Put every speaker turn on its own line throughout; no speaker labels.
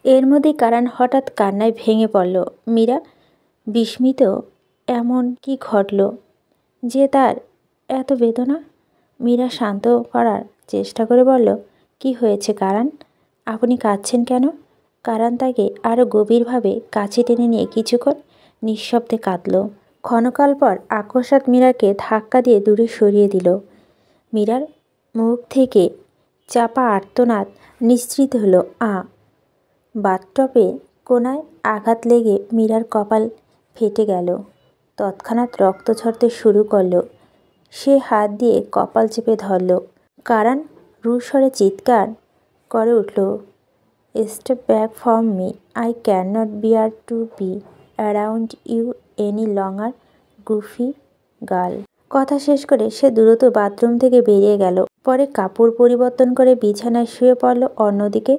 এর মধ্যেই কারান হঠাৎ কান্নায় ভেঙে পড়ল। মীরা বিস্মিত, এমন কি ঘটল যে তার এত বেদনা? মীরা শান্ত করার চেষ্টা করে বলল, কি হয়েছে কারান? আপনি কাঁদছেন কেন? কারান তাকে আরও গভীরভাবে কাছে টেনে নিয়ে কিছুক্ষণ নিঃশব্দে কাঁদল। ক্ষণকাল পর আকস্মাৎ মীরাকে ধাক্কা দিয়ে দূরে সরিয়ে দিল। মীরার মুখ থেকে চাপা আর্তনাদ নিঃসৃত হলো। বাথটবে কোনায় আঘাত লেগে মীরার কপাল ফেটে গেল। তৎক্ষণাৎ রক্ত ঝরতে শুরু করল। সে হাত দিয়ে কপাল চেপে ধরল। কারান রুস্বরে চিৎকার করে উঠল, step back from me, I can not bear to be around you any longer, goofy girl. কথা শেষ করে সে দ্রুত বাথরুম থেকে বেরিয়ে গেল। পরে কাপড় পরিবর্তন করে বিছানায় শুয়ে পড়ল। অন্যদিকে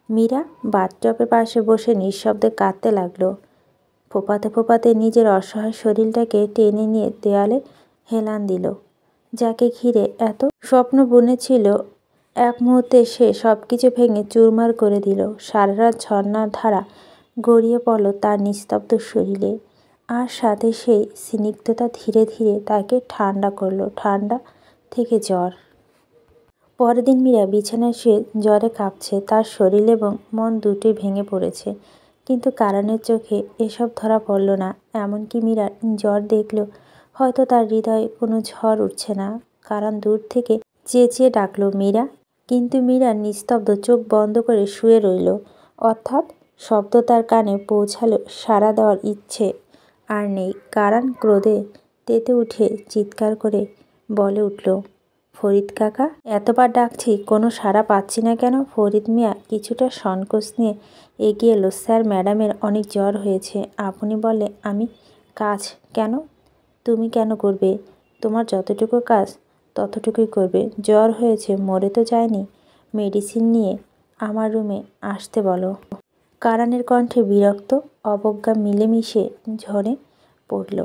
মীরা বাথটবের পাশে বসে নিঃশব্দে কাঁদতে লাগলো। ফোঁপাতে ফোঁপাতে নিজের অসহায় শরীরটাকে টেনে নিয়ে দেয়ালে হেলান দিল। যাকে ঘিরে এত স্বপ্ন বুনেছিল, এক মুহূর্তে সে সব কিছু ভেঙে চুরমার করে দিল। সারা রাত ঝর্ণার ধারা গড়িয়ে পড়ল তার নিস্তব্ধ শরীরে, আর সাথে সেই স্নিগ্ধতা ধীরে ধীরে তাকে ঠান্ডা করল। ঠান্ডা থেকে জ্বর। পরের দিন মীরা বিছানায় শুয়ে জ্বরে কাঁপছে। তার শরীর এবং মন দুটোই ভেঙে পড়েছে। কিন্তু কারানের চোখে এসব ধরা পড়ল না। এমনকি মীরার জ্বর দেখলেও হয়তো তার হৃদয়ে কোনো ঝড় উঠছে না। কারান দূর থেকে চেঁচিয়ে ডাকল, মীরা। কিন্তু মীরা নিস্তব্ধ, চোখ বন্ধ করে শুয়ে রইল। অর্থাৎ শব্দ তার কানে পৌঁছালো, সাড়া দেওয়ার ইচ্ছে আর নেই। কারান ক্রোধে তেতে উঠে চিৎকার করে বলে উঠল, ফরিদ কাকা, এতবার ডাকছি, কোনো সাড়া পাচ্ছি না কেন? ফরিদ মিয়া কিছুটা সংকোচ নিয়ে এগিয়ে এলো। স্যার, ম্যাডামের অনেক জ্বর হয়েছে। আপনি বললে আমি কাজ কেন? তুমি কেন করবে? তোমার যতটুকু কাজ ততটুকুই করবে। জ্বর হয়েছে, মরে তো যায়নি। মেডিসিন নিয়ে আমার রুমে আসতে বলো। কারানের কণ্ঠে বিরক্ত অবজ্ঞা মিলেমিশে ঝরে পড়ল।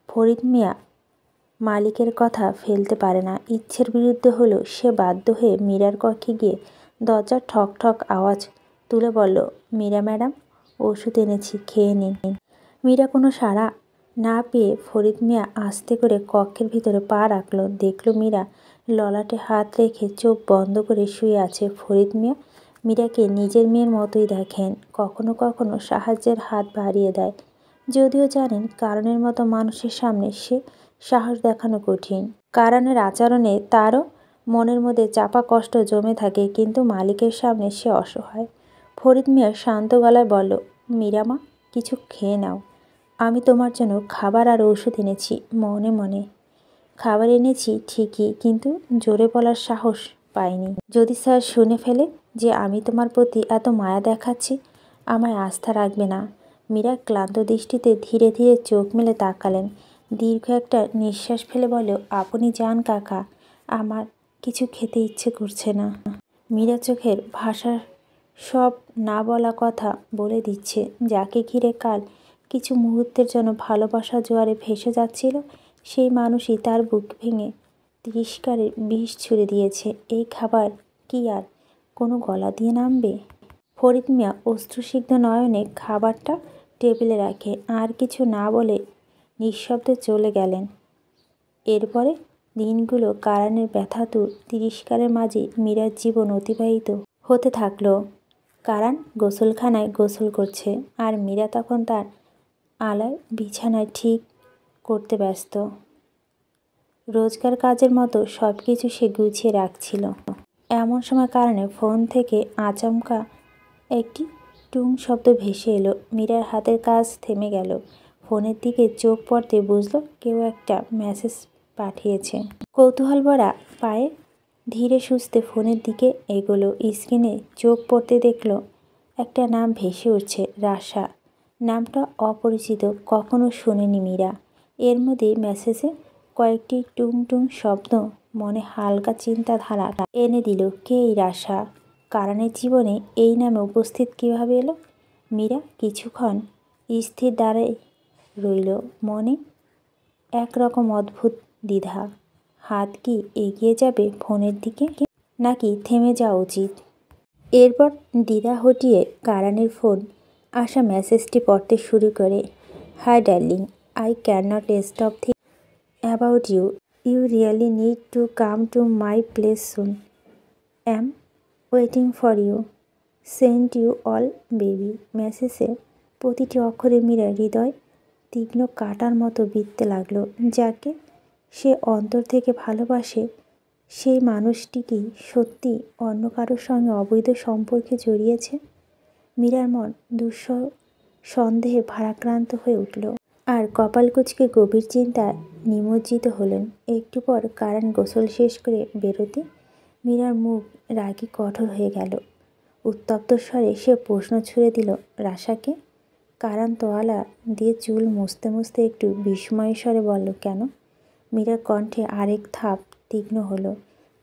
ফরিদ মিয়া মালিকের কথা ফেলতে পারে না। ইচ্ছের বিরুদ্ধে হলেও সে বাধ্য হয়ে মীরার কক্ষে গিয়ে দরজার ঠক ঠক আওয়াজ তুলে বলল, মীরা ম্যাডাম, ওষুধ এনেছি, খেয়ে নিন। মীরা কোনো সাড়া না পেয়ে ফরিদ মিয়া আস্তে করে কক্ষের ভিতরে পা রাখল। দেখল মীরা ললাটে হাত রেখে চোখ বন্ধ করে শুয়ে আছে। ফরিদ মিয়া মীরাকে নিজের মেয়ের মতোই দেখেন। কখনো কখনো সাহায্যের হাত বাড়িয়ে দেয়, যদিও জানেন কারণের মতো মানুষের সামনে সে সাহস দেখানো কঠিন। কারণের আচরণে তারও মনের মধ্যে চাপা কষ্ট জমে থাকে, কিন্তু মালিকের সামনে সে অসহায়। ফরিদ মিয়া শান্ত গলায় বলল, মীরামা, কিছু খেয়ে নাও। আমি তোমার জন্য খাবার আর ওষুধ এনেছি। মনে মনে খাবার এনেছি ঠিকই, কিন্তু জোরে বলার সাহস পাইনি। যদি স্যার শুনে ফেলে যে আমি তোমার প্রতি এত মায়া দেখাচ্ছি, আমায় আস্থা রাখবে না। মীরা ক্লান্ত দৃষ্টিতে ধীরে ধীরে চোখ মেলে তাকালেন। দীর্ঘ একটা নিঃশ্বাস ফেলে বলল, আপনি যান কাকা, আমার কিছু খেতে ইচ্ছে করছে না। মীরা চোখের ভাষা সব না বলা কথা বলে দিচ্ছে। যাকে ঘিরে কাল কিছু মুহূর্তের জন্য ভালোবাসা জোয়ারে ভেসে যাচ্ছিল, সেই মানুষই তার বুক ভেঙে তিরস্কারের বিষ ছুড়ে দিয়েছে। এই খাবার কি আর কোনো গলা দিয়ে নামবে? ফরিদ মিয়া অশ্রুসিক্ত নয়নে খাবারটা টেবিলে রাখে আর কিছু না বলে নিঃশব্দে চলে গেলেন। এরপরে দিনগুলো কারানের ব্যথাতুর তিরস্কারের মাঝে মীরার জীবন অতিবাহিত হতে থাকলো। কারান গোসলখানায় গোসল করছে, আর মীরা তখন তার আলায় বিছানায় ঠিক করতে ব্যস্ত। রোজকার কাজের মতো সব কিছু সে গুছিয়ে রাখছিল। এমন সময় কারণে ফোন থেকে আচমকা একটি টুং শব্দ ভেসে এলো। মীরার হাতের কাজ থেমে গেল। ফোনের দিকে চোখ পড়তে বুঝলো কেউ একটা মেসেজ পাঠিয়েছে। কৌতূহল ভরা পায়ে ধীরে সুস্থে ফোনের দিকে এগোলো। স্ক্রিনে চোখ পড়তে দেখলো একটা নাম ভেসে উঠছে, রাশা। নামটা অপরিচিত, কখনো শোনেনি মীরা। এর মধ্যে মেসেজে কয়েকটি টুং টুং শব্দ মনে হালকা চিন্তাধারা এনে দিল। কে এই রাশা? কারণের জীবনে এই নামে উপস্থিত কিভাবে এলো? মীরা কিছুক্ষণ স্থির দাঁড়ায় রইল। মনে একরকম অদ্ভুত দ্বিধা। হাত কি এগিয়ে যাবে ফোনের দিকে, নাকি থেমে যাওয়া উচিত? এরপর দ্বিধা হটিয়ে কারানের ফোন আসা মেসেজটি পড়তে শুরু করে। Hi darling, I can not stop thinking about you. You really need to come to my place soon. Am waiting for you. Send you all baby. মেসেজে প্রতিটি অক্ষরে মীরা হৃদয় তীক্ষ্ণ কাঁটার মতো বিঁধতে লাগলো। যাকে সে অন্তর থেকে ভালোবাসে সেই মানুষটি কি সত্যি অন্য কারোর সঙ্গে অবৈধ সম্পর্কে জড়িয়েছে? মীরার মন সন্দেহে ভারাক্রান্ত হয়ে উঠল, আর কপাল কুঁচকে গভীর চিন্তায় নিমজ্জিত হলেন। একটু পর কারান গোসল শেষ করে বেরোতে মীরার মুখ রাগী কঠোর হয়ে গেল। উত্তপ্ত স্বরে সে প্রশ্ন ছুড়ে দিল, রাশাকে? কারান তোয়ালা দিয়ে চুল মুছতে মুছতে একটু বিস্ময়ের স্বরে বলল, কেন? মীরার কণ্ঠে আরেক ধাপ তীক্ষ্ণ হলো।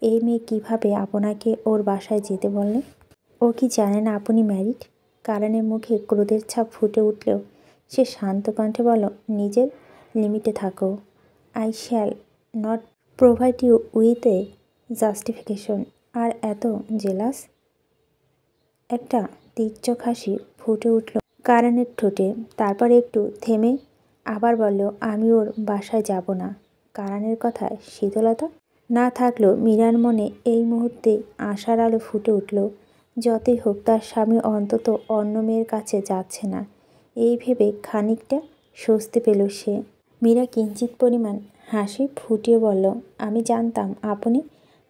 এই মেয়ে কিভাবে আপনাকে ওর বাসায় যেতে বললে? ও কি জানে না আপনি ম্যারিড? কারানের মুখে ক্রোধের ছাপ ফুটে উঠলেও সে শান্ত কণ্ঠে বলল, নিজের লিমিটে থাকো। I shall not provide you with a justification. আর এত জেলাস? একটা তীর্যক হাসি ফুটে উঠল কারানের ঠোঁটে। তারপর একটু থেমে আবার বলল, আমি ওর বাসায় যাব না। কারানের কথায় শীতলতা না থাকলেও মীরার মনে এই মুহূর্তে আশার আলো ফুটে উঠল। যতই হোক তার স্বামী অন্তত অন্য মেয়ের কাছে যাচ্ছে না, এই ভেবে খানিকটা স্বস্তি পেল সে। মীরা কিঞ্চিত পরিমাণ হাসি ফুটিয়ে বলল, আমি জানতাম আপনি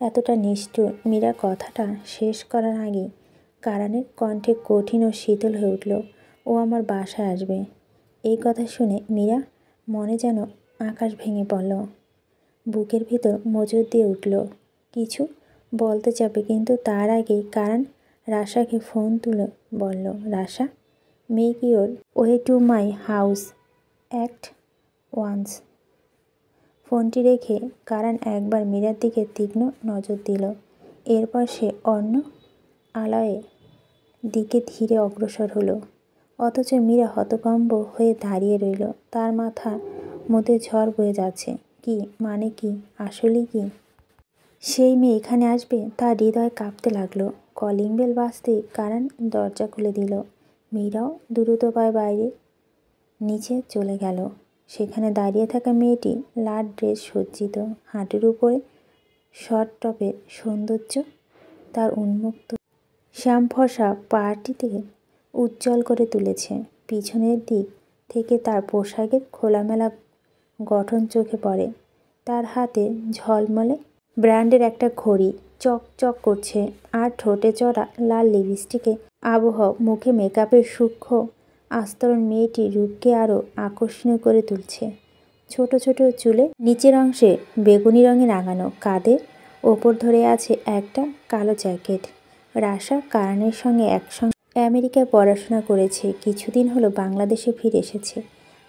এতটা নিষ্ঠুর। মীরা কথাটা শেষ করার আগেই কারানের কণ্ঠে কঠিন ও শীতল হয়ে উঠল, ও আমার বাসায় আসবে। এই কথা শুনে মীরা মনে যেন আকাশ ভেঙে পড়ল, বুকের ভিতর মজুর দিয়ে উঠল। কিছু বলতে যাবে, কিন্তু তার আগেই কারান রাশাকে ফোন তুলে বলল, Rasha, make your way to my house at once. ফোনটি রেখে কারান একবার মীরার দিকে তীক্ষ্ণ নজর দিল। এরপর সে অন্য আলয়ে দিকে ধীরে অগ্রসর হলো। অথচ মীরা হতভম্ব হয়ে দাঁড়িয়ে রইল। তার মাথার মধ্যে ঝড় বয়ে যাচ্ছে। কি মানে কি? আসলেই কি সেই মেয়ে এখানে আসবে? তার হৃদয় কাঁপতে লাগলো। কলিং বেল বাজতেই কারান দরজা খুলে দিল। মীরাও দ্রুত পায়ে বাইরে নিচে চলে গেল। সেখানে দাঁড়িয়ে থাকা মেয়েটি লাল ড্রেস সজ্জিত, হাঁটুর উপরে শর্ট টপের সৌন্দর্য তার উন্মুক্ত শ্যামফর্সা পাটিতে উজ্জ্বল করে তুলেছে। পিছনের দিক থেকে তার পোশাকের খোলামেলা গঠন চোখে পড়ে। তার হাতে ঝলমলে ব্র্যান্ডের একটা ঘড়ি চকচক করছে, আর ঠোঁটে চড়া লাল লিপস্টিকে আবহ। মুখে মেকআপের সূক্ষ্ম আস্তরণ মেয়েটির রূপকে আরও আকর্ষণীয় করে তুলছে। ছোট ছোট চুলে নিচের অংশে বেগুনি রঙে রাঙানো, কাঁধের ওপর ধরে আছে একটা কালো জ্যাকেট। রাশা কারানের সঙ্গে একসঙ্গে আমেরিকায় পড়াশোনা করেছে, কিছুদিন হলো বাংলাদেশে ফিরে এসেছে।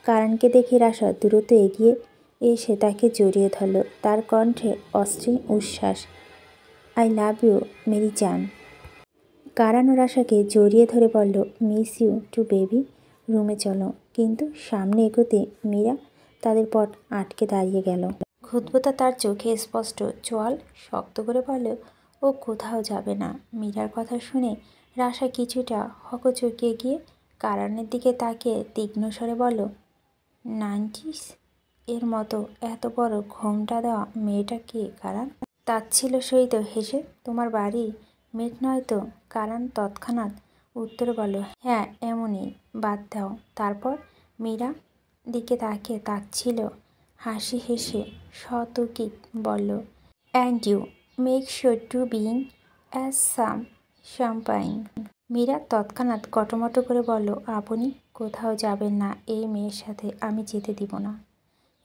কারানকে দেখে রাশা দ্রুত এগিয়ে এসে তাকে জড়িয়ে ধরল, তার কণ্ঠে অশ্লীল উচ্ছ্বাস। আই লাভ ইউ মেরি জান। কারান ও রাশাকে জড়িয়ে ধরে বলল, মিস ইউ টু বেবি, রুমে চলো। কিন্তু সামনে এগোতে মীরা তাদের পথ আটকে দাঁড়িয়ে গেল। ক্ষুদ্রতা তার চোখে স্পষ্ট। চোয়াল শক্ত করে বলল, ও কোথাও যাবে না। মীরার কথা শুনে রাশা কিছুটা হকচকিয়ে গিয়ে কারানের দিকে তাকিয়ে তীক্ষ্ণ স্বরে বলল, 90s এর মতো এত বড় ঘোমটা দেওয়া মেয়েটা কে কারান? তাচ্ছিল্য সহিত হেসে, তোমার বাড়ি মেট নয় তো? কারান তৎক্ষণাৎ উত্তরে বলল, হ্যাঁ এমনই, বাদ দাও। তারপর মীরা দিকে তাকিয়ে তাচ্ছিল্য হাসি হেসে সতর্কিক বলল, and you make sure to bring us some champagne. Meera তৎক্ষণাৎ কটমট করে বলল, আপনি কোথাও যাবেন না এই মেয়ের সাথে, আমি যেতে দিব না।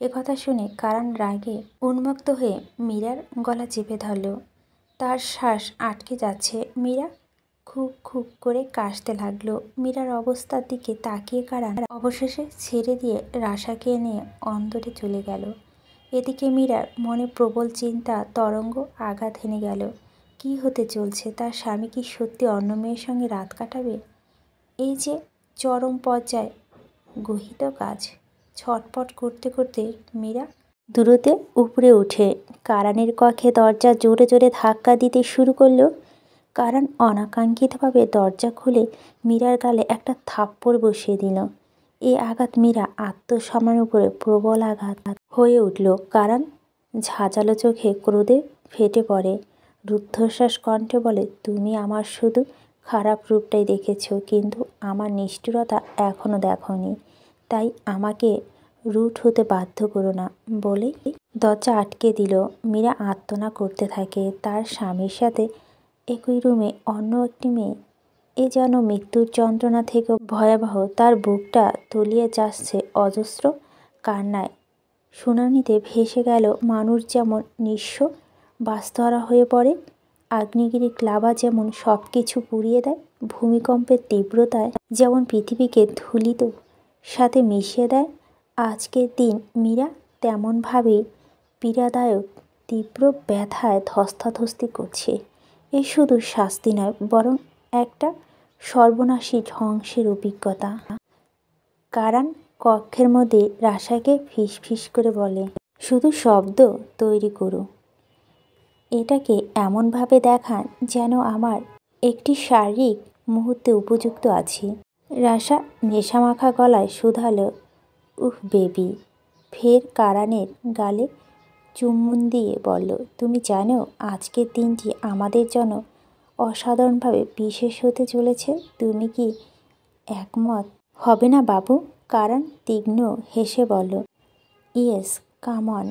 একথা শুনে কারান রাগে উন্মত্ত হয়ে মীরার গলা চেপে ধরল। তার শ্বাস আটকে যাচ্ছে। মীরা খুব খুব করে কাশতে লাগলো। মীরার অবস্থার দিকে তাকিয়ে কারান অবশেষে ছেড়ে দিয়ে রাশাকে নিয়ে অন্দরে চলে গেল। এদিকে মীরার মনে প্রবল চিন্তা তরঙ্গ আঘাত হেনে গেল। কি হতে চলছে? তার স্বামী কি সত্যি অন্য মেয়ের সঙ্গে রাত কাটাবে? এই যে চরম পর্যায়ে গহিত কাজ। ছটপট করতে করতে মীরা দূরতে উপরে উঠে কারানের কক্ষে দরজা জোরে জোরে ধাক্কা দিতে শুরু করলো। কারণ অনাকাঙ্ক্ষিতভাবে দরজা খুলে মীরার গালে একটা থাপ্পড় বসিয়ে দিল। এই আঘাত মীরা আত্মসম্মানের উপরে প্রবল আঘাত হয়ে উঠল। কারণ ঝাঁঝালো চোখে ক্রোধে ফেটে পড়ে, রুদ্ধশ্বাস কণ্ঠে বলে, তুমি আমার শুধু খারাপ রূপটাই দেখেছ, কিন্তু আমার নিষ্ঠুরতা এখনও দেখোনি। তাই আমাকে রুট হতে বাধ্য করো না। বলেই দরজা আটকে দিল। মীরা আর্তনাদ করতে থাকে। তার স্বামীর সাথে একই রুমে অন্য একটি মেয়ে, এ যেন মৃত্যুর যন্ত্রণা থেকেও ভয়াবহ। তার বুকটা তলিয়ে যাচ্ছে অজস্র কান্নায়। শুনানিতে ভেসে গেল মানুষ যেমন নিঃস্ব বাস্তহারা হয়ে পড়ে, আগ্নেয়গিরির লাভা যেমন সব কিছু পুড়িয়ে দেয়, ভূমিকম্পের তীব্রতায় যেমন পৃথিবীকে ধূলিত সাথে মিশিয়ে দেয়। আজকের দিন মীরা তেমনভাবেই পীড়াদায়ক তীব্র ব্যথায় ধস্তাধস্তি করছে। এ শুধু শাস্তি নয়, বরং একটা সর্বনাশী ধ্বংসের অভিজ্ঞতা। কারণ কক্ষের মধ্যে রাশাকে ফিসফিস করে বলে, শুধু শব্দ তৈরি করো, এটাকে এমনভাবে দেখান যেন আমার একটি শারীরিক মুহূর্তে উপযুক্ত আছি। রাশা নেশামাখা গলায় শুধালো, উহ বেবি। ফের কারানের গালে চুম্বন দিয়ে বলল, তুমি জানো আজকের দিনটি আমাদের জন্য অসাধারণভাবে বিশেষ হতে চলেছে। তুমি কি একমত হবে না বাবু? কারণ তীক্ষ্ণ হেসে বলল, ইয়েস, কাম অন।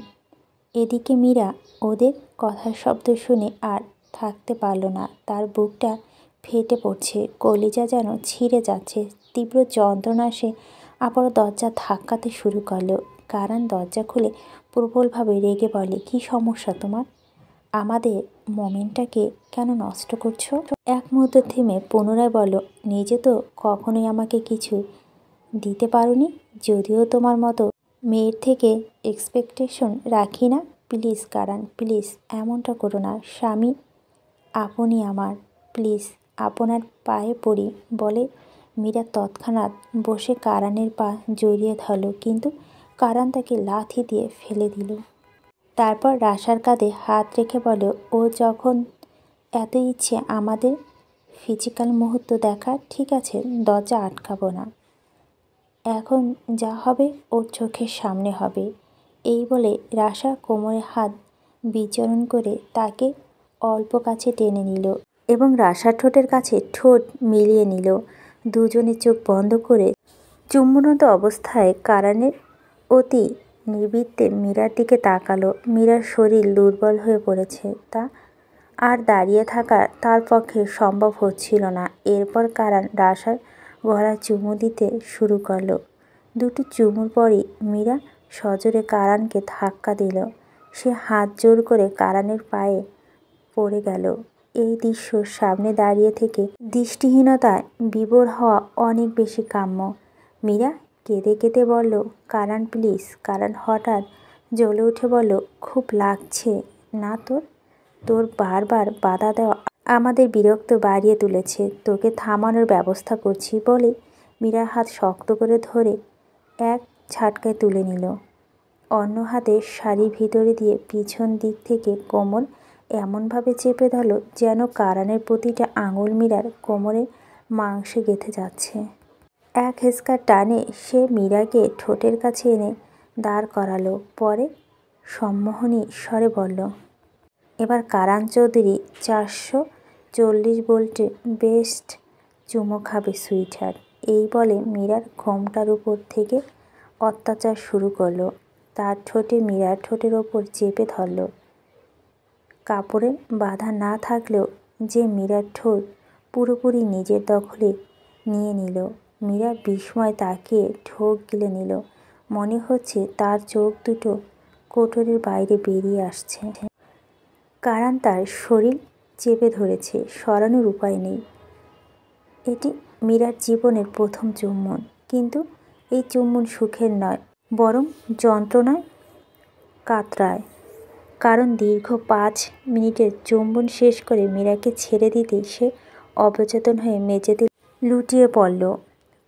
এদিকে মীরা ওদের কথার শব্দ শুনে আর থাকতে পারল না। তার বুকটা ফেটে পড়ছে, কলিজা যেন ছিঁড়ে যাচ্ছে। তীব্র যন্ত্রণা সে আবারও দরজা ধাক্কাতে শুরু করলো। কারণ দরজা খুলে প্রবলভাবে রেগে বলে, কি সমস্যা তোমার? আমাদের মোমেন্টটাকে কেন নষ্ট করছো? এক মুহূর্ত থেমে পুনরায় বলো, নিজে তো কখনোই আমাকে কিছু দিতে পারোনি, যদিও তোমার মতো মেয়ের থেকে এক্সপেকটেশন রাখি না। প্লিজ কারণ, প্লিজ এমনটা করো না। স্বামী আপনি আমার, প্লিজ আপনার পায়ে পড়ি। বলে মীরা তৎক্ষণাৎ বসে কারানের পা জড়িয়ে ধরল, কিন্তু কারান তাকে লাথি দিয়ে ফেলে দিল। তারপর রাশার কাঁধে হাত রেখে বলে, ও যখন এত ইচ্ছে আমাদের ফিজিক্যাল মুহূর্ত দেখার, ঠিক আছে, দরজা আটকাবো না। এখন যা হবে ওর চোখের সামনে হবে। এই বলে রাশা কোমরে হাত বিচরণ করে তাকে অল্প কাছে টেনে নিল এবং রাশার ঠোঁটের কাছে ঠোঁট মিলিয়ে নিল। দুজনে চোখ বন্ধ করে চুম্বনত অবস্থায় কারানের অতি নির্বৃত্তে মীরার দিকে তাকালো। মীরার শরীর দুর্বল হয়ে পড়েছে, তা আর দাঁড়িয়ে থাকা তার পক্ষে সম্ভব হচ্ছিল না। এরপর কারান রাশার গলায় চুমু দিতে শুরু করলো। দুটি চুমুর পরই মীরা সজোরে কারানকে ধাক্কা দিল। সে হাত জোর করে কারানের পায়ে পড়ে গেল। এই দৃশ্য সামনে দাঁড়িয়ে থেকে দৃষ্টিহীনতায় বিভোর হওয়া অনেক বেশি কাম্য। মীরা কেঁদে কেঁদে বলল, কারান প্লিজ। কারান হঠাৎ জ্বলে উঠে বলল, খুব লাগছে না তোর? তোর বারবার বাধা দেওয়া আমাদের বিরক্ত বাড়িয়ে তুলেছে। তোকে থামানোর ব্যবস্থা করছি। বলে মীরার হাত শক্ত করে ধরে এক ঝাটকায় তুলে নিল। অন্য হাতে শাড়ির ভিতরে দিয়ে পিছন দিক থেকে কোমর এমনভাবে চেপে ধরল যেন কারানের প্রতিটা আঙুল মীরার কোমরে মাংসে গেঁথে যাচ্ছে। এক হেঁচকার টানে সে মীরাকে ঠোঁটের কাছে এনে দাঁড় করালো। পরে সম্মোহনী স্বরে বলল, এবার কারান চৌধুরী 440 ভোল্টের বেস্ট চুমো খাবে সুইটহার্ট। এই বলে মীরার ঘোমটার উপর থেকে অত্যাচার শুরু করলো। তার ঠোঁটে মীরার ঠোঁটের ওপর চেপে ধরল। কাপড়ে বাঁধা না থাকলেও যে মীরার ঠোঁট পুরোপুরি নিজের দখলে নিয়ে নিল। মীরা বিস্ময় তাকিয়ে ঢোক গিলে নিল। মনে হচ্ছে তার চোখ দুটো কোটরের বাইরে বেরিয়ে আসছে। কারান তার শরীর চেপে ধরেছে, সরানোর উপায় নেই। এটি মীরার জীবনের প্রথম চুম্বন, কিন্তু এই চুম্বন সুখের নয়, বরং যন্ত্রণায় কাতরায়। কারণ দীর্ঘ 5 মিনিটের চুম্বন শেষ করে মীরাকে ছেড়ে দিতেই সে অবচেতন হয়ে মেঝেতে লুটিয়ে পড়ল।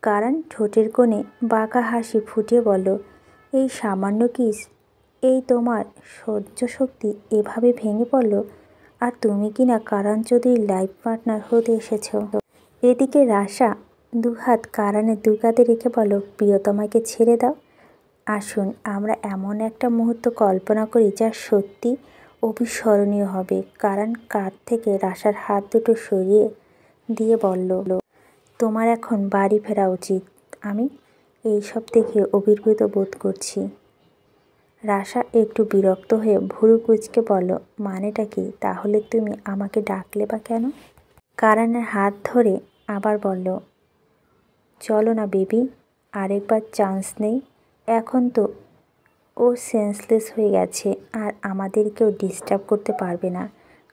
কারণ ঠোঁটের কোণে বাঁকা হাসি ফুটিয়ে বলল, এই সামান্য কিস, এই তোমার সহ্য শক্তি এভাবে ভেঙে পড়ল? আর তুমি কি না কারণ চৌধুরীর লাইফ পার্টনার হতে এসেছ। এদিকে রাশা দুহাত কারানের দুকাতে রেখে বলো, প্রিয়তমাকে ছেড়ে দাও। আসুন আমরা এমন একটা মুহূর্ত কল্পনা করি যা সত্যি অবিস্মরণীয় হবে। কারণ কাঁধ থেকে রাশার হাত দুটো সরিয়ে দিয়ে বলল, তোমার এখন বাড়ি ফেরা উচিত। আমি এইসব দেখে অভিভূত বোধ করছি। রাশা একটু বিরক্ত হয়ে ভুরু কুঁচকে বলল, মানেটা কি? তাহলে তুমি আমাকে ডাকলে বা কেন? কারানের হাত ধরে আবার বলল, চলো না বেবি, আরেকবার চান্স নেই। এখন তো ও সেন্সলেস হয়ে গেছে আর আমাদেরকেও ডিস্টার্ব করতে পারবে না।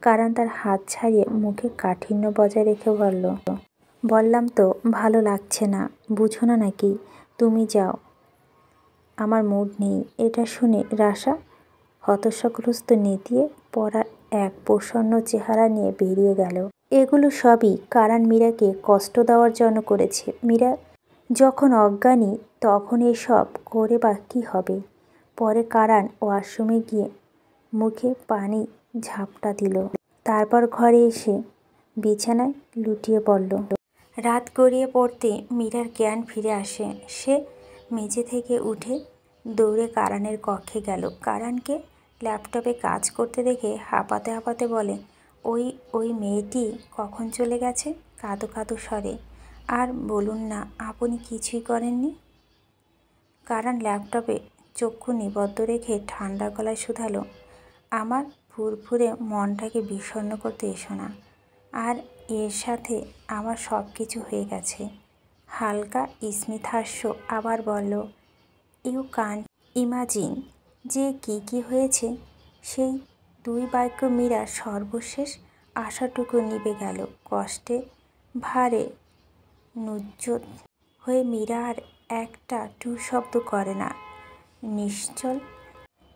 কারণ তার হাত ছাড়িয়ে মুখে কাঠিন্য বজায় রেখে বলল, বললাম তো ভালো লাগছে না, বুঝো না নাকি? তুমি যাও, আমার মুড নেই। এটা শুনে রাশা হতাশাগ্রস্ত নেতিয়ে পড়া এক প্রসন্ন চেহারা নিয়ে বেরিয়ে গেল। এগুলো সবই কারণ মীরাকে কষ্ট দেওয়ার জন্য করেছে। মীরা যখন অজ্ঞানী তখন এসব করে বা কী হবে। পরে কারান ওয়াশরুমে গিয়ে মুখে পানি ঝাপটা দিল, তারপর ঘরে এসে বিছানায় লুটিয়ে পড়ল। রাত গড়িয়ে পড়তে মীরার জ্ঞান ফিরে আসে। সে মেঝে থেকে উঠে দৌড়ে কারানের কক্ষে গেল। কারানকে ল্যাপটপে কাজ করতে দেখে হাঁপাতে হাঁপাতে বলে, ওই মেয়েটি কখন চলে গেছে? কাঁদো কাঁদো স্বরে। আর বলুন না আপনি কিছুই করেননি। কারণ ল্যাপটপে চক্ষু নিবদ্ধ রেখে ঠান্ডা গলায় শুধালো, আমার ফুরফুরে মনটাকে বিষণ্ণ করতে এসো না। আর এর সাথে আমার সব কিছু হয়ে গেছে। হালকা স্মিতহাস্য আবার বলল, ইউ কান্ট ইমাজিন যে কি হয়েছে। সেই দুই বাক্য মীরার সর্বশেষ আশাটুকু নিভে গেল। কষ্টে ভারে নুজ্জত হয়ে মীরা আর একটা টু শব্দ করে না। নিশ্চল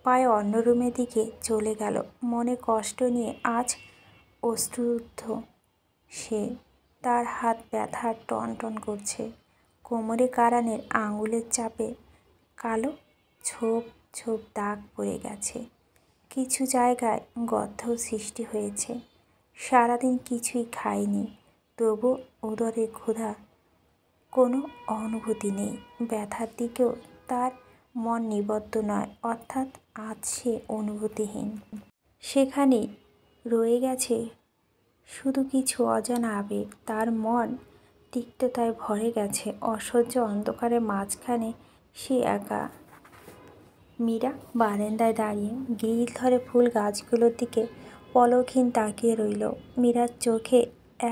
পায়ে অন্য রুমের দিকে চলে গেল। মনে কষ্ট নিয়ে আজ অশ্রুদ্ধ সে। তার হাত ব্যথা টনটন করছে। কোমরে কারানের আঙুলের চাপে কালো ছোপ ছোপ দাগ পড়ে গেছে। কিছু জায়গায় গর্তও সৃষ্টি হয়েছে। সারাদিন কিছুই খায়নি, তবু উদরে ক্ষুধা কোনো অনুভূতি নেই। ব্যথার দিকেও তার মন নিবদ্ধ নয়, অর্থাৎ আজ সে অনুভূতিহীন। সেখানেই রয়ে গেছে শুধু কিছু অজানা আবেগ। তার মন তিক্ততায় ভরে গেছে। অসহ্য অন্ধকারের মাঝখানে সে একা। মীরা বারান্দায় দাঁড়িয়ে গ্রিল ধরে ফুল গাছগুলোর দিকে পলকহীন তাকিয়ে রইল। মীরার চোখে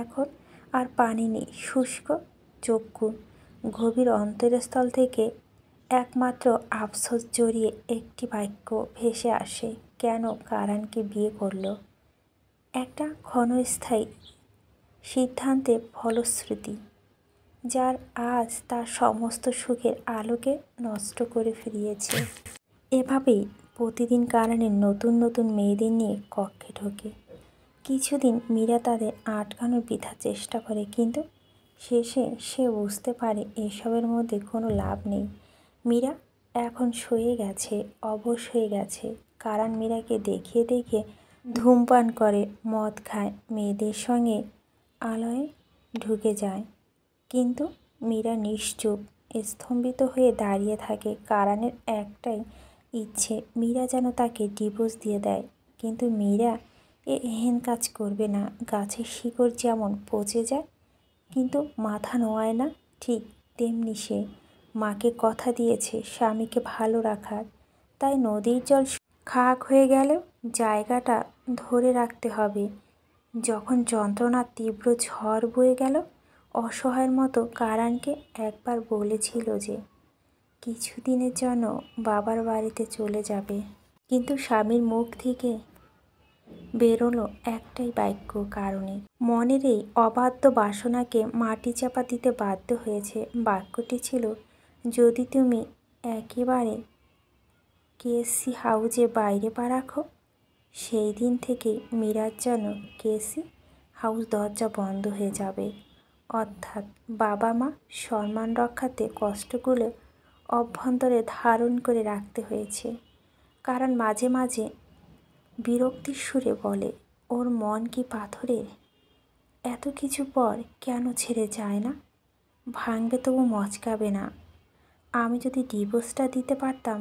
এখন আর পানি নেই, শুষ্ক চক্ষু। গভীর অন্তরস্থল থেকে একমাত্র আফসোস জড়িয়ে একটি বাক্য ভেসে আসে, কেন কারানকে বিয়ে করল। একটা ক্ষণস্থায়ী সিদ্ধান্তে ফলশ্রুতি, যার আজ তার সমস্ত সুখের আলোকে নষ্ট করে ফিরিয়েছে। এভাবেই প্রতিদিন কারানের নতুন নতুন মেয়েদের নিয়ে কক্ষে ঢোকে। কিছুদিন মীরা তাদের আটকানোর বৃথা চেষ্টা করে, কিন্তু শেষে সে বুঝতে পারে এসবের মধ্যে কোনো লাভ নেই। মীরা এখন সয়ে গেছে, অবশ হয়ে গেছে। কারণ মীরাকে দেখিয়ে দেখিয়ে ধূমপান করে, মদ খায়, মেয়েদের সঙ্গে আলয়ে ঢুকে যায়। কিন্তু মীরা নিশ্চুপ, স্তম্ভিত হয়ে দাঁড়িয়ে থাকে। কারণের একটাই ইচ্ছে, মীরা যেন তাকে ডিভোর্স দিয়ে দেয়। কিন্তু মীরা এহেন কাজ করবে না। গাছের শিকড় যেমন পচে যায় কিন্তু মাথা নোয়ায় না, ঠিক তেমনি সে মাকে কথা দিয়েছে স্বামীকে ভালো রাখার। তাই নদীর জল খাক হয়ে গেলেও জায়গাটা ধরে রাখতে হবে। যখন যন্ত্রণার তীব্র ঝড় বয়ে গেল, অসহায়ের মতো কারানকে একবার বলেছিল যে কিছুদিনের জন্য বাবার বাড়িতে চলে যাবে। কিন্তু স্বামীর মুখ থেকে বেরোলো একটাই বাক্য, কারণে মনের এই অবাধ্য বাসনাকে মাটি চাপা দিতে বাধ্য হয়েছে। বাক্যটি ছিল, যদি তুমি একেবারে কেসি হাউজে বাইরে পা রাখো। সেই দিন থেকেই মীরার জন্য কেসি হাউস দরজা বন্ধ হয়ে যাবে। অর্থাৎ বাবা মা সম্মান রক্ষাতে কষ্টগুলো অভ্যন্তরে ধারণ করে রাখতে হয়েছে। কারণ মাঝে মাঝে বিরক্তির সুরে বলে, ওর মন কি পাথরের? এত কিছু পর কেন ছেড়ে যায় না? ভাঙবে তবু মচকাবে না। আমি যদি ডিভোর্সটা দিতে পারতাম,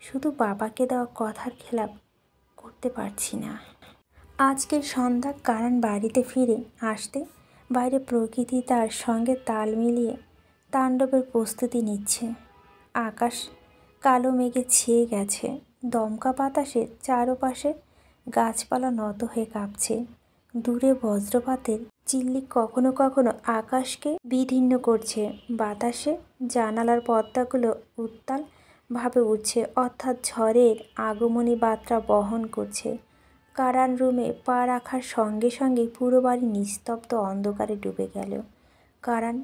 শুধু বাবাকে দেওয়া কথার খেলাপ করতে পারছি না। আজকের সন্ধ্যা কারণ বাড়িতে ফিরে আসতে বাইরে প্রকৃতি তার সঙ্গে তাল মিলিয়ে তাণ্ডবের প্রস্তুতি নিচ্ছে। আকাশ কালো মেঘে ছেয়ে গেছে। দমকা বাতাসের চারপাশে গাছপালা নত হয়ে কাঁপছে। দূরে বজ্রপাতের চিল্লি কখনো কখনো আকাশকে বিদীর্ণ করছে। বাতাসে জানালার পর্দাগুলো উত্তাল ভাবে উঠছে, অর্থাৎ ঝড়ের আগমনী বার্তা বহন করছে। কারান রুমে পা রাখার সঙ্গে সঙ্গে পুরো বাড়ি নিস্তব্ধ অন্ধকারে ডুবে গেল। কারান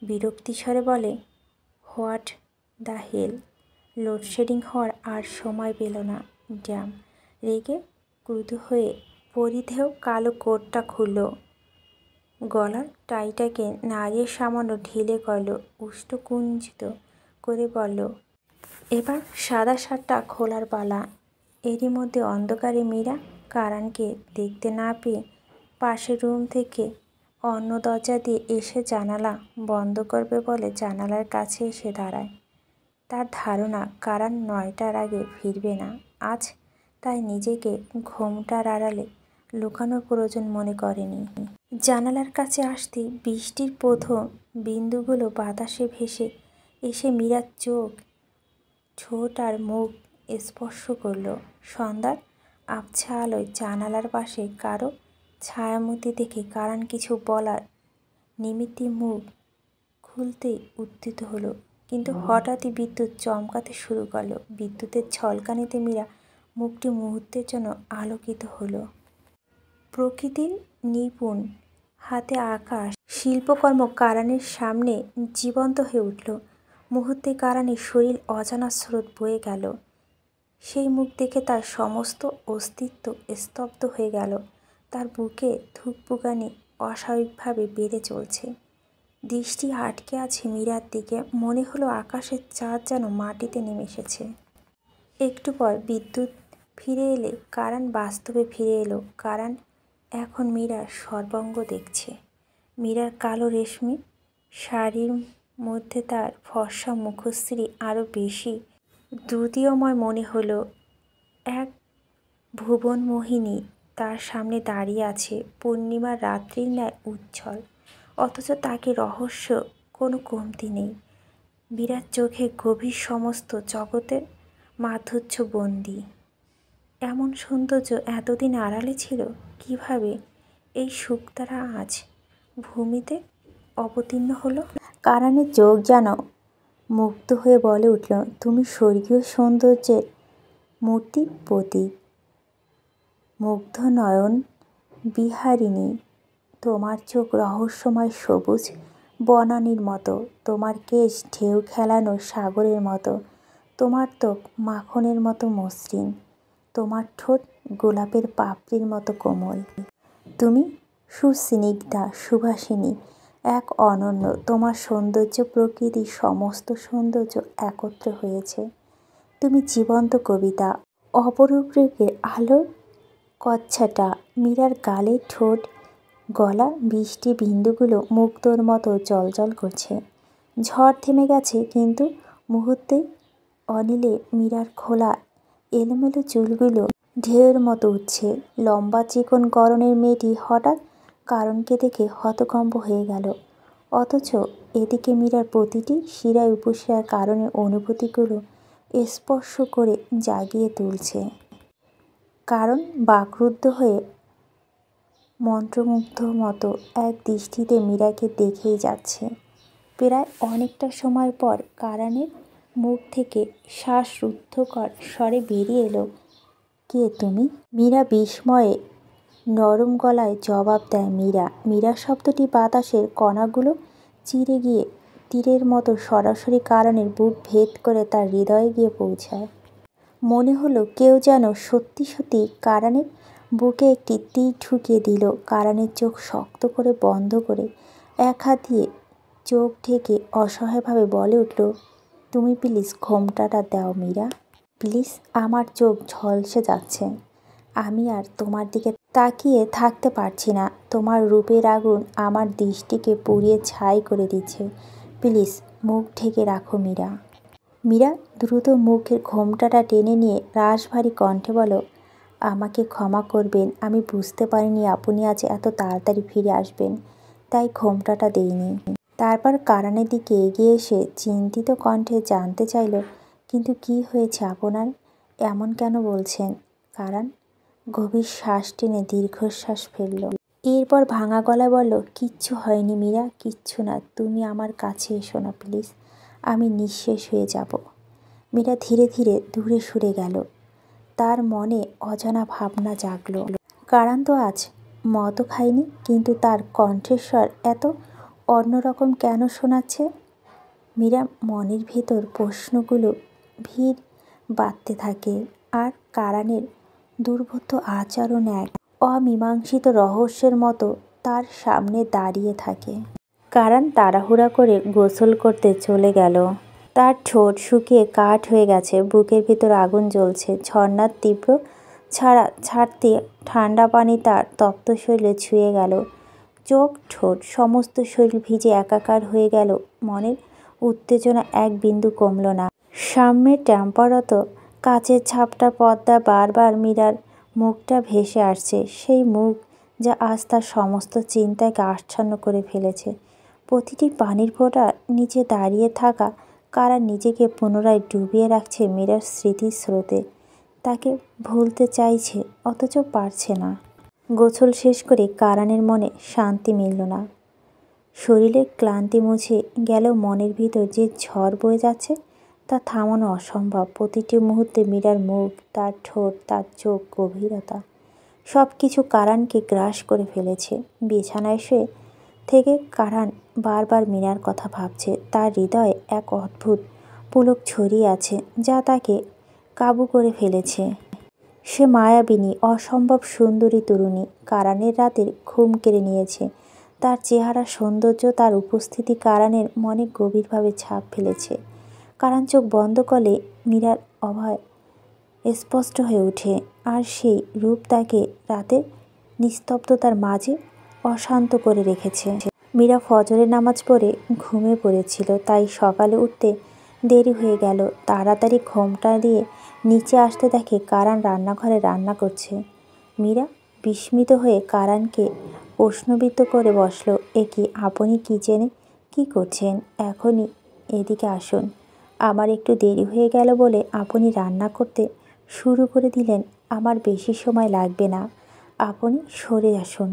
বিরক্তিস্বরে বলে, হোয়াট দ্য হেল? লোডশেডিং হওয়ার আর সময় পেল না। ড্যাম! রেগে ক্রুদ্ধ হয়ে পরিধেয় কালো কোটটা খুলল, গলার টাইটাকে নাড়িয়ে সামান্য ঢিলে করল, উষ্টকুঞ্চিত করে বলল, এবার সাদা শার্টটা খোলার পালা। এরই মধ্যে অন্ধকারে মীরা কারানকে দেখতে না পেয়ে পাশের রুম থেকে অন্য দরজা দিয়ে এসে জানালা বন্ধ করবে বলে জানালার কাছে এসে দাঁড়ায়। তার ধারণা কারান 9টার আগে ফিরবে না আজ, তাই নিজেকে ঘোমটার আড়ালে লুকানোর প্রয়োজন মনে করেনি। জানালার কাছে আসতেই বৃষ্টির প্রথম বিন্দুগুলো বাতাসে ভেসে এসে মীরার চোখ, ঠোঁট আর মুখ স্পর্শ করল। সন্ধ্যার আবছা আলোয় জানালার পাশে কারো ছায়ামূর্তি দেখে কারান কিছু বলার নিমিত্তে মুখ খুলতেই উদ্যত হলো, কিন্তু হঠাৎই বিদ্যুৎ চমকাতে শুরু করলো। বিদ্যুতের ঝলকানিতে মীরা মুখটি মুহূর্তের জন্য আলোকিত হলো। প্রকৃতির নিপুণ হাতে আকাশ শিল্পকর্ম কারানের সামনে জীবন্ত হয়ে উঠল। মুহূর্তে কারানের শরীর অজানা স্রোত বয়ে গেল। সেই মুখ দেখে তার সমস্ত অস্তিত্ব স্তব্ধ হয়ে গেল। তার বুকে ধুকপুকানি অস্বাভাবিকভাবে বেড়ে চলছে। দৃষ্টি আটকে আছে মীরার দিকে। মনে হলো আকাশের চাঁদ যেন মাটিতে নেমে এসেছে। একটু পর বিদ্যুৎ ফিরে এলে কারান বাস্তবে ফিরে এলো। কারান এখন মীরার সর্বাঙ্গ দেখছে। মীরার কালো রেশমি শাড়ির মধ্যে তার ফর্সা মুখশ্রী আরও বেশি দ্যুতিময় মনে হলো। এক ভুবন মোহিনী তার সামনে দাঁড়িয়ে আছে, পূর্ণিমার রাত্রির ন্যায় উজ্জ্বল, অথচ তাকে রহস্য কোনো কমতি নেই। মীরার চোখে গভীর সমস্ত জগতের মাধুর্য বন্দী। এমন সৌন্দর্য এতদিন আড়ালে ছিল কিভাবে? এই শুকতারা আজ ভূমিতে অবতীর্ণ হলো। কারানের চোখ যেন মুগ্ধ হয়ে বলে উঠল, তুমি স্বর্গীয় সৌন্দর্যের মূর্তি প্রতীক, মুগ্ধ নয়ন বিহারিণী। তোমার চোখ রহস্যময় সবুজ বনানীর মতো, তোমার কেশ ঢেউ খেলানো সাগরের মতো, তোমার ত্বক মাখনের মতো মসৃণ, তোমার ঠোঁট গোলাপের পাপড়ির মতো কোমল। তুমি সুস্নিগ্ধা, সুবাসিনী, এক অনন্য। তোমার সৌন্দর্য প্রকৃতির সমস্ত সৌন্দর্য একত্র হয়েছে। তুমি জীবন্ত কবিতা, অপরূপ রূপের আলোর কচ্ছাটা। মীরার গালে, ঠোঁট, গলা বৃষ্টি বিন্দুগুলো মুক্তোর মতো জ্বলজ্বল করছে। ঝড় থেমে গেছে, কিন্তু মুহূর্তেই অনিলে মীরার খোলা এলোমেলো চুলগুলো ঢেউয়ের মতো উঠছে। লম্বা চিকন গড়নের মেয়েটি হঠাৎ কারণকে দেখে হতভম্ব হয়ে গেল, অথচ এদিকে মীরার প্রতিটি শিরায় উপশিরায় কারণের অনুভূতিগুলো স্পর্শ করে জাগিয়ে তুলছে। কারণ বাকরুদ্ধ হয়ে মন্ত্রমুগ্ধ মতো এক দৃষ্টিতে মীরাকে দেখেই যাচ্ছে। প্রায় অনেকটা সময় পর কারানের মুখ থেকে শ্বাসরুদ্ধকর স্বরে বেরিয়ে এলো, কে তুমি? মীরা বিস্ময়ে নরম গলায় জবাব দেয়, মীরা। মীরা শব্দটি বাতাসের কণাগুলো চিরে গিয়ে তীরের মতো সরাসরি কারানের বুক ভেদ করে তার হৃদয়ে গিয়ে পৌঁছায়। মনে হলো কেউ যেন সত্যি সত্যি কারানের বুকে একটি তীর ঢুকিয়ে দিল। কারানের চোখ শক্ত করে বন্ধ করে এক হাত দিয়ে চোখ ঢেকে অসহায়ভাবে বলে উঠল, তুমি প্লিজ ঘোমটাটা দাও মীরা, প্লিজ। আমার চোখ ঝলসে যাচ্ছে, আমি আর তোমার দিকে তাকিয়ে থাকতে পারছি না। তোমার রূপের আগুন আমার দৃষ্টিকে পুড়িয়ে ছাই করে দিচ্ছে। প্লিজ মুখ ঢেকে রাখো মীরা। মীরা দ্রুত মুখের ঘোমটাটা টেনে নিয়ে রাশভারী কণ্ঠে বলো, আমাকে ক্ষমা করবেন, আমি বুঝতে পারিনি আপনি আজ এত তাড়াতাড়ি ফিরে আসবেন, তাই ঘোমটাটা দেইনি। তারপর কারানের দিকে এগিয়ে এসে চিন্তিত কণ্ঠে জানতে চাইল, কিন্তু কি হয়েছে আপনার, এমন কেন বলছেন? কারণ গভীর শ্বাস টেনে দীর্ঘশ্বাস ফেলল। এরপর ভাঙা গলায় বলল, কিচ্ছু হয়নি মীরা, কিচ্ছু না, তুমি আমার কাছে এসো না প্লিজ, আমি নিঃশেষ হয়ে যাব। মীরা ধীরে ধীরে দূরে সরে গেল। তার মনে অজানা ভাবনা জাগল। কারণ তো আজ মদও খায়নি, কিন্তু তার কণ্ঠস্বর এত অন্যরকম কেন শোনাচ্ছে? মীরা মনের ভেতর প্রশ্নগুলো ভিড় বাঁধতে থাকে, আর কারানের দুর্বোধ্য আচরণ এক অমীমাংসিত রহস্যের মতো তার সামনে দাঁড়িয়ে থাকে। কারান তাড়াহুড়া করে গোসল করতে চলে গেল। তার ঠোঁট শুকিয়ে কাঠ হয়ে গেছে, বুকের ভিতর আগুন জ্বলছে। ঝর্ণার তীব্র ছাড়তে ঠান্ডা পানি তার তপ্ত শরীরে ছুঁয়ে গেল। চোখ, ঠোঁট, সমস্ত শরীর ভিজে একাকার হয়ে গেল। মনের উত্তেজনা এক বিন্দু কমল না। সামনে টেম্পারত কাচের ঝাপটা পর্দা বারবার মীরার মুখটা ভেসে আসছে, সেই মুখ যা আজ তার সমস্ত চিন্তাকে আচ্ছন্ন করে ফেলেছে। প্রতিটি পানির ফোঁটার নিচে দাঁড়িয়ে থাকা কারা নিজেকে পুনরায় ডুবিয়ে রাখছে মীরার স্মৃতির স্রোতে। তাকে ভুলতে চাইছে, অথচ পারছে না। গোসল শেষ করে কারানের মনে শান্তি মিলল না। শরীরের ক্লান্তি মুছে গেলেও মনের ভিতর যে ঝড় বয়ে যাচ্ছে তা থামানো অসম্ভব। প্রতিটি মুহূর্তে মীরার মুখ, তার ঠোঁট, তার চোখ, গভীরতা সব কিছু কারানকে গ্রাস করে ফেলেছে। বিছানায় শুয়ে থেকে কারান বারবার মীরার কথা ভাবছে। তার হৃদয়ে এক অদ্ভুত পুলক ছড়িয়ে আছে যা তাকে কাবু করে ফেলেছে। সে মায়াবিনী, অসম্ভব সুন্দরী তরুণী। কারানের রাতের ঘুম কেড়ে নিয়েছে। তার চেহারা, সৌন্দর্য, তার উপস্থিতি কারানের মনে গভীরভাবে ছাপ ফেলেছে। কারান চোখ বন্ধ করলে মীরার অভয় স্পষ্ট হয়ে ওঠে, আর সেই রূপ তাকে রাতের নিস্তব্ধতার মাঝে অশান্ত করে রেখেছে। মীরা ফজরের নামাজ পড়ে ঘুমিয়ে পড়েছিল, তাই সকালে উঠতে দেরি হয়ে গেল। তাড়াতাড়ি ঘোমটা দিয়ে নিচে আসতে দেখে কারান রান্নাঘরে রান্না করছে। মীরা বিস্মিত হয়ে কারানকে প্রশ্নবিদ্ধ করে বসল, এ কি, আপনি কিচেনে কি করছেন? এখনই এদিকে আসুন। আমার একটু দেরি হয়ে গেল বলে আপনি রান্না করতে শুরু করে দিলেন, আমার বেশি সময় লাগবে না, আপনি সরে আসুন।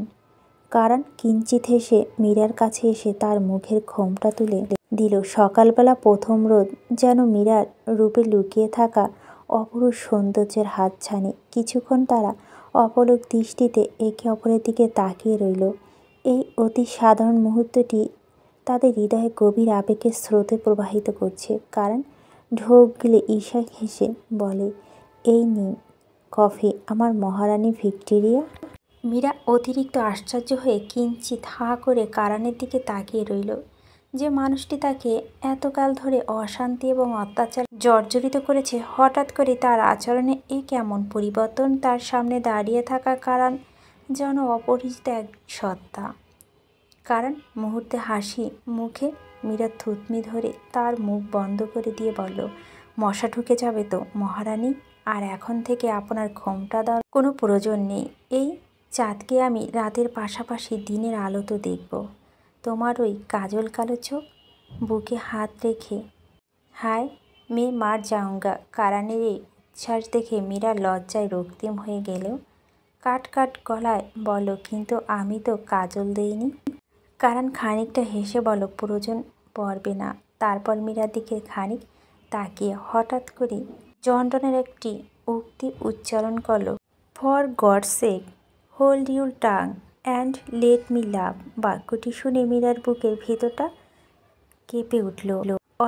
কারান কিঞ্চিত হেসে মীরার কাছে এসে তার মুখের ঘোমটা তুলে দিল। সকালবেলা প্রথম রোদ যেন মীরার রূপে লুকিয়ে থাকা অপরূপ সৌন্দর্যের হাতছানি। কিছুক্ষণ তারা অপলক দৃষ্টিতে একে অপরের দিকে তাকিয়ে রইল। এই অতি সাধারণ মুহূর্তটি তাদের হৃদয়ে গভীর আবেগের স্রোতে প্রবাহিত করছে। কারণ ঢোক গিলে ঈষৎ হেসে বলে, এই নিন কফি, আমার মহারানী ভিক্টোরিয়া। মীরা অতিরিক্ত আশ্চর্য হয়ে কিঞ্চিত হাঁ করে কারানের দিকে তাকিয়ে রইল। যে মানুষটি তাকে এতকাল ধরে অশান্তি এবং অত্যাচার জর্জরিত করেছে, হঠাৎ করে তার আচরণে এ কেমন পরিবর্তন? তার সামনে দাঁড়িয়ে থাকা কারান যেন অপরিচিত এক সত্তা। কারণ মুহূর্তে হাসি মুখে মীরা থুতনি ধরে তার মুখ বন্ধ করে দিয়ে বলল, মশা ঢুকে যাবে তো মহারানী, আর এখন থেকে আপনার ঘোমটা দেওয়ার কোনো প্রয়োজন নেই। এই চাঁদকে আমি রাতের পাশাপাশি দিনের আলো তো দেখব। তোমার ওই কাজল কালো চোখ, বুকে হাত রেখে হায় মে মার যাউঙ্গা। কারানের এই উচ্ছ্বাস দেখে মীরা লজ্জায় রক্তিম হয়ে গেলেও কাট কাট গলায় বলল, কিন্তু আমি তো কাজল দেইনি। কারান খানিকটা হেসে বলল, প্রয়োজন পড়বে না। তারপর মীরার দিকে খানিক তাকিয়ে হঠাৎ করে জন্ডনের একটি উক্তি উচ্চারণ করল, for gods sake hold your tongue and let me লাভ। বাক্যটি শুনে মীরার বুকের ভেতরটা কেঁপে উঠল।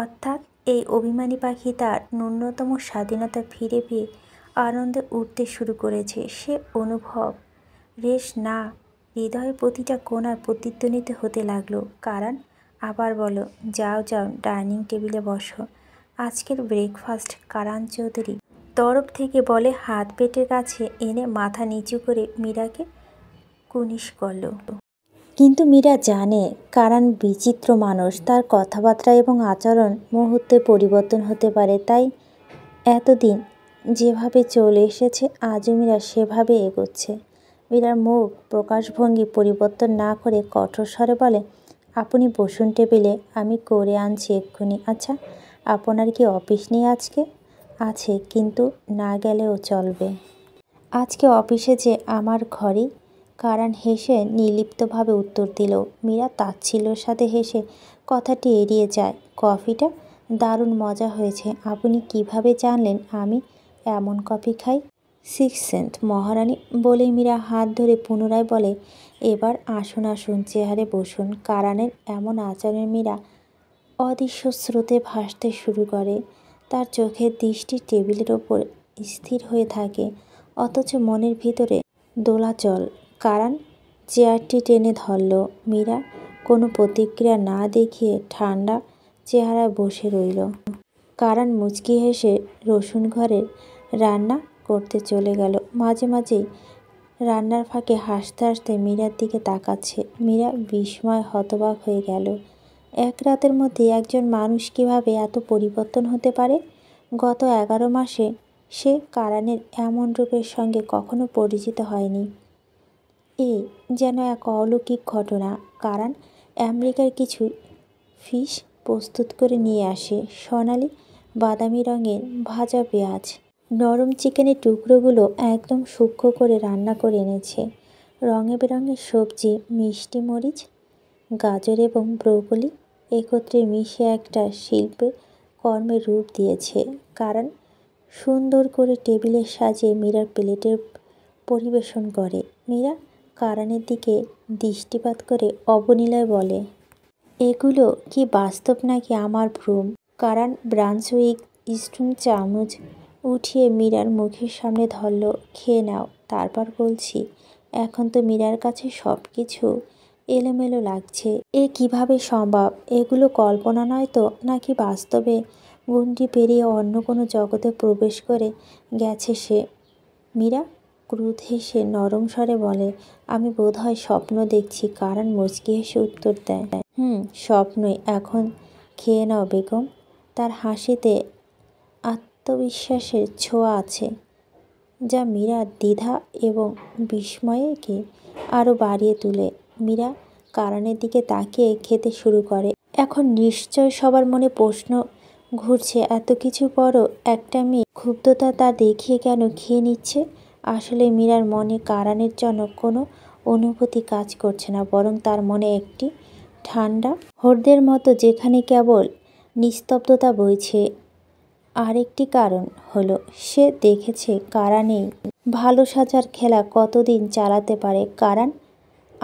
অর্থাৎ এই অভিমানী পাখি তার ন্যূনতম স্বাধীনতা ফিরে পেয়ে আনন্দে উঠতে শুরু করেছে। সে অনুভব রেশ না হৃদয়ের প্রতিটা কোণায় প্রতিধ্বনিত হতে লাগলো। কারণ আবার বলো, যাও যাও ডাইনিং টেবিলে বসো, আজকের ব্রেকফাস্ট কারান চৌধুরী তরফ থেকে বলে হাত পেটের কাছে এনে মাথা নিচু করে মীরাকে কুনিশ করল। কিন্তু মীরা জানে কারণ বিচিত্র মানুষ, তার কথাবার্তা এবং আচরণ মুহূর্তে পরিবর্তন হতে পারে। তাই এতদিন যেভাবে চলে এসেছে আজও মীরা সেভাবে এগোচ্ছে। মীরার মুখ প্রকাশভঙ্গি পরিবর্তন না করে কঠোর স্বরে বলে, আপনি বসুন টেবিলে, আমি করে আনছি এক্ষুনি। আচ্ছা, আপনার কি অফিস নেই আজকে? আছে, কিন্তু না গেলেও চলবে। আজকে অফিসে যে আমার ঘরেই। কারণ হেসে নির্লিপ্তভাবে উত্তর দিল। মীরা তাচ্ছিল্যের সাথে হেসে কথাটি এড়িয়ে যায়। কফিটা দারুণ মজা হয়েছে। আপনি কিভাবে জানলেন আমি এমন কফি খাই? 6 সেন্ট মহারানী, বলেই মীরা হাত ধরে পুনরায় বলে, এবার আসুন আসুন, চেয়ারে বসুন। কারণের এমন আচরণে মীরা অদৃশ্য স্রোতে ভাসতে শুরু করে। তার চোখের দৃষ্টি টেবিলের ওপর স্থির হয়ে থাকে, অথচ মনের ভিতরে দোলাচল। কারণ চেয়ারটি টেনে ধরল। মীরা কোনো প্রতিক্রিয়া না দেখিয়ে ঠান্ডা চেহারায় বসে রইল। কারণ মুচকি হেসে রসুন ঘরে রান্না করতে চলে গেল। মাঝে মাঝেই রান্নার ফাঁকে হাসতে হাসতে মীরার দিকে তাকাচ্ছে। মীরা বিস্ময় হতবাক হয়ে গেল। এক রাতের মধ্যে একজন মানুষ কিভাবে এত পরিবর্তন হতে পারে? গত 11 মাসে সে কারণের এমন রূপের সঙ্গে কখনো পরিচিত হয়নি। এ যেন এক অলৌকিক ঘটনা। কারণ আমেরিকার কিছু ফিশ প্রস্তুত করে নিয়ে আসে। সোনালি বাদামি রঙের ভাজা পেঁয়াজ, নরম চিকেনের টুকরোগুলো একদম সূক্ষ্ম করে রান্না করে এনেছে। রঙে বেরঙের সবজি, মিষ্টি মরিচ, গাজর এবং ব্রোকলি একত্রে মিশে একটা শিল্পের কর্মের রূপ দিয়েছে। কারণ সুন্দর করে টেবিলে সাজিয়ে মীরার প্লেটের পরিবেশন করে। মীরা কারণের দিকে দৃষ্টিপাত করে অবলীলায় বলে, এগুলো কি বাস্তব নাকি আমার ভ্রম? কারণ ব্রান্সউইক স্টুন চামচ উঠিয়ে মীরার মুখের সামনে ধরল। খেয়ে নাও, তারপর বলছি। এখন তো মীরার কাছে সব কিছু এলোমেলো লাগছে। এ কিভাবে সম্ভব? এগুলো কল্পনা নয় তো, নাকি বাস্তবে গণ্ডি পেরিয়ে অন্য কোনো জগতে প্রবেশ করে গেছে সে? মীরা ক্রোধ হেসে নরম স্বরে বলে, আমি বোধহয় স্বপ্ন দেখছি। কারণ মুচকি হেসে উত্তর দেয়, স্বপ্নই। এখন খেয়ে নাও বেগম। তার হাসিতে আত্মবিশ্বাসের ছোঁয়া আছে, যা মীরার দ্বিধা এবং বিস্ময়কে আরও বাড়িয়ে তোলে। মীরা কারণের দিকে তাকিয়ে খেতে শুরু করে। এখন নিশ্চয় সবার মনে প্রশ্ন ঘুরছে, এত কিছু পরও একটা মেয়ে ক্ষুব্ধতা তা দেখিয়ে কেন খেয়ে নিচ্ছে? আসলে মীরার মনে কারণের জন্য কোনো অনুভূতি কাজ করছে না, বরং তার মনে একটি ঠান্ডা হ্রদের মতো, যেখানে কেবল নিস্তব্ধতা বইছে। আরেকটি কারণ হলো সে দেখেছে কারণেই ভালো সাজার খেলা কতদিন চালাতে পারে। কারণ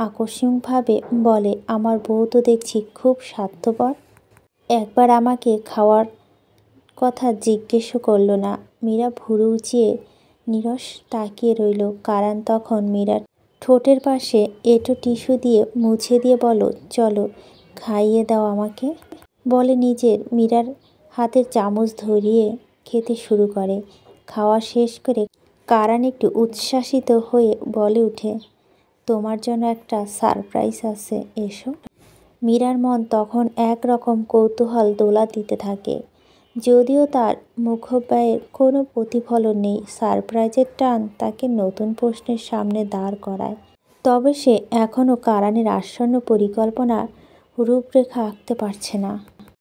আকস্মিকভাবে বলে, আমার বউ তো দেখছি খুব স্বার্থপর, একবার আমাকে খাওয়ার কথা জিজ্ঞেসও করলো না। মীরা ভুরু উঁচিয়ে নীরস তাকিয়ে রইল। কারণ তখন মীরার ঠোঁটের পাশে এঁটো টিস্যু দিয়ে মুছে দিয়ে বলো, চলো খাইয়ে দাও আমাকে, বলে নিজের মীরার হাতের চামচ ধরিয়ে খেতে শুরু করে। খাওয়া শেষ করে কারণ একটু উচ্ছ্বাসিত হয়ে বলে উঠে, তোমার জন্য একটা সারপ্রাইজ আছে, এসো। মীরার মন তখন একরকম কৌতূহল দোলা দিতে থাকে, যদিও তার মুখব্যয়ের কোনো প্রতিফলন নেই। সারপ্রাইজের টান তাকে নতুন প্রশ্নের সামনে দাঁড় করায়। তবে সে এখনও কারণের আসন্ন পরিকল্পনার রূপরেখা আঁকতে পারছে না।